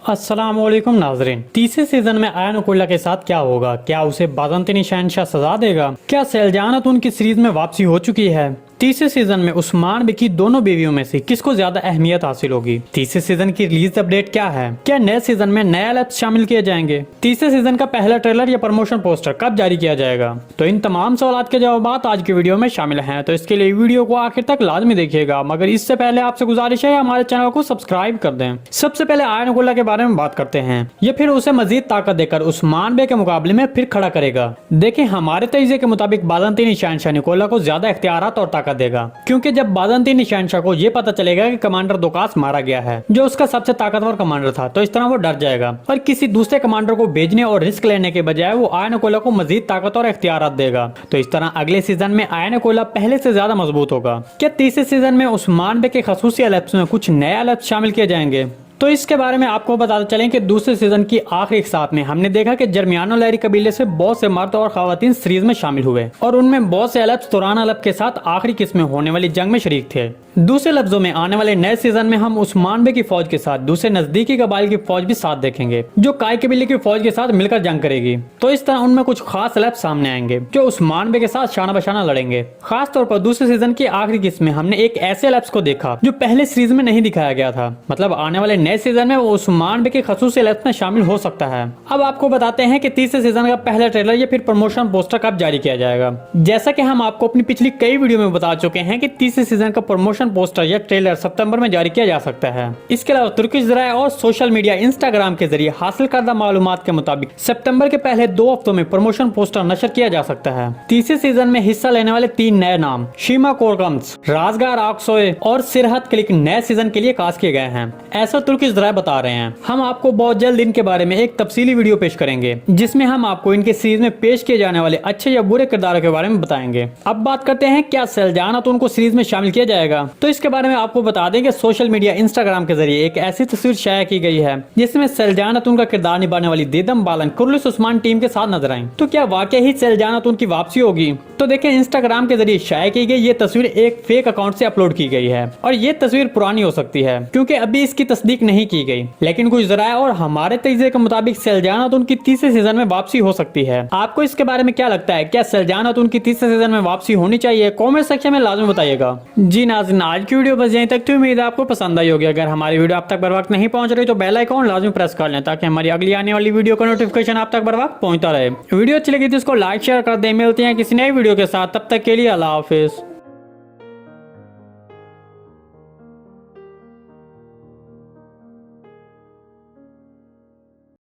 अस्सलामुअलैकुम नाजरीन। तीसरे सीजन में आयन उकुल्ला के साथ क्या होगा? क्या उसे बाज़ंतीनी शहंशाह सजा देगा? क्या सैलजाना तो उनकी सीरीज में वापसी हो चुकी है? तीसरे सीजन में उस्मान बे की दोनों बीवियों में से किसको ज्यादा अहमियत हासिल होगी? तीसरे सीजन की रिलीज अपडेट क्या है? क्या नए सीजन में नए एलिप्स शामिल किए जाएंगे? तीसरे सीजन का पहला ट्रेलर या प्रमोशन पोस्टर कब जारी किया जाएगा? तो इन तमाम सवालात के जवाब आज की वीडियो में शामिल हैं, तो इसके लिए वीडियो को आखिर तक लाजमी देखिएगा। मगर इससे पहले आपसे गुजारिश है हमारे चैनल को सब्सक्राइब कर दें। सबसे पहले आयन उकुल्ला के बारे में बात करते हैं। ये फिर उसे मजीद ताकत देकर उस्मान बे के मुकाबले में फिर खड़ा करेगा। देखिए, हमारे तजीये के मुताबिक बाज़ंतीनी शहंशाह निकोला को ज्यादा इख्तियारात और देगा, क्योंकि जब बाज़ंतीनी शहंशाह को ये पता चलेगा कि कमांडर दोकास मारा गया है, जो उसका सबसे ताकतवर कमांडर था, तो इस तरह वो डर जाएगा और किसी दूसरे कमांडर को भेजने और रिस्क लेने के बजाय वो आयन उकुल्ला को मजीद ताकत और इख्तियारात देगा। तो इस तरह अगले सीजन में आयन उकुल्ला पहले से ज्यादा मजबूत होगा। क्या तीसरे सीजन में उस्मान बे के खसूसी एलिप्स में कुछ नए एलिप्स शामिल किए जाएंगे? तो इसके बारे में आपको बताते चलें कि दूसरे सीजन की आखिरी साथ में हमने देखा कि जर्मियानो लहरी कबीले से बहुत से मर्द और खवातीन सीरीज में शामिल हुए और उनमें बहुत से एलिप्स तुरान एलिप के साथ आखिरी किस्म में होने वाली जंग में शरीक थे। दूसरे लफ्जों में आने वाले नए सीजन में हम उस्मान बे की फौज के साथ दूसरे नजदीकी कबाइल की फौज भी साथ देखेंगे, जो काय कबीले की फौज के साथ मिलकर जंग करेगी। तो इस तरह उनमें कुछ खास एलिप्स सामने आएंगे जो उस्मान बे के साथ शाना बशाना लड़ेंगे। खास तौर पर दूसरे सीजन की आखिरी किस्म में हमने एक ऐसे एलिप्स को देखा जो पहले सीरीज में नहीं दिखाया गया था। मतलब आने वाले नए सीजन में वो उस्मान बे के खसूसी एलिप्स में शामिल हो सकता है। अब आपको बताते हैं कि तीसरे सीजन का पहला ट्रेलर या फिर प्रमोशन पोस्टर कब जारी किया जाएगा। जैसा कि हम आपको अपनी पिछली कई वीडियो में बता चुके हैं कि तीसरे सीजन का प्रमोशन पोस्टर या ट्रेलर सितंबर में जारी किया जा सकता है। इसके अलावा तुर्किश ज़राए और सोशल मीडिया इंस्टाग्राम के जरिए हासिल करदा मालूमात के मुताबिक सितंबर के पहले 2 हफ्तों में प्रमोशन पोस्टर नशर किया जा सकता है। तीसरे सीजन में हिस्सा लेने वाले 3 नए नाम शीमा कोरकम्स, राजगार आक्सोए और सिरहत क्लिक नए सीजन के लिए कास्ट किए गए हैं, ऐसा तुर्किश ज़राए बता रहे हैं। हम आपको बहुत जल्द इनके बारे में एक तफसीली वीडियो पेश करेंगे, जिसमें हम आपको इनके सीरीज में पेश किए जाने वाले अच्छे या बुरे किरदारों के बारे में बताएंगे। अब बात करते हैं क्या सैलजाना तो उनको सीरीज में शामिल किया जाएगा। तो इसके बारे में आपको बता दें कि सोशल मीडिया इंस्टाग्राम के जरिए एक ऐसी तस्वीर शाया की गई है जिसमें सैलजाना तो उनका किरदार निभाने वाली दीदम बालन कुर्लिस उस्मान टीम के साथ नजर आई। तो क्या वाकई ही सैलजाना तो उनकी वापसी होगी? तो देखें, इंस्टाग्राम के जरिए शाया की गई ये तस्वीर एक फेक अकाउंट से अपलोड की गई है और ये तस्वीर पुरानी हो सकती है क्योंकि अभी इसकी तस्दीक नहीं की गई। लेकिन कुछ ज़राए और हमारे तजीये के मुताबिक सैलजाना तो उनकी तीसरे सीजन में वापसी हो सकती है। आपको इसके बारे में क्या लगता है? क्या सैलजाना तो उनकी तीसरे सीजन में वापसी होनी चाहिए? कमेंट सेक्शन में लाजमी बताइएगा। जी नाज़रीन, आज की वीडियो बस यहीं तक थी। उम्मीद है आपको पसंद आई होगी। अगर हमारी वीडियो आप तक बर वक्त नहीं पहुंच रही तो बेल आइकॉन लाजमी प्रेस कर लें ताकि हमारी अगली आने वाली वीडियो का नोटिफिकेशन आप तक बर वक्त पहुंचता रहे। वीडियो अच्छी लगी तो इसको लाइक शेयर कर दें। मिलते हैं किसी नई वीडियो के साथ, तब तक के लिए अल्लाह हाफिज।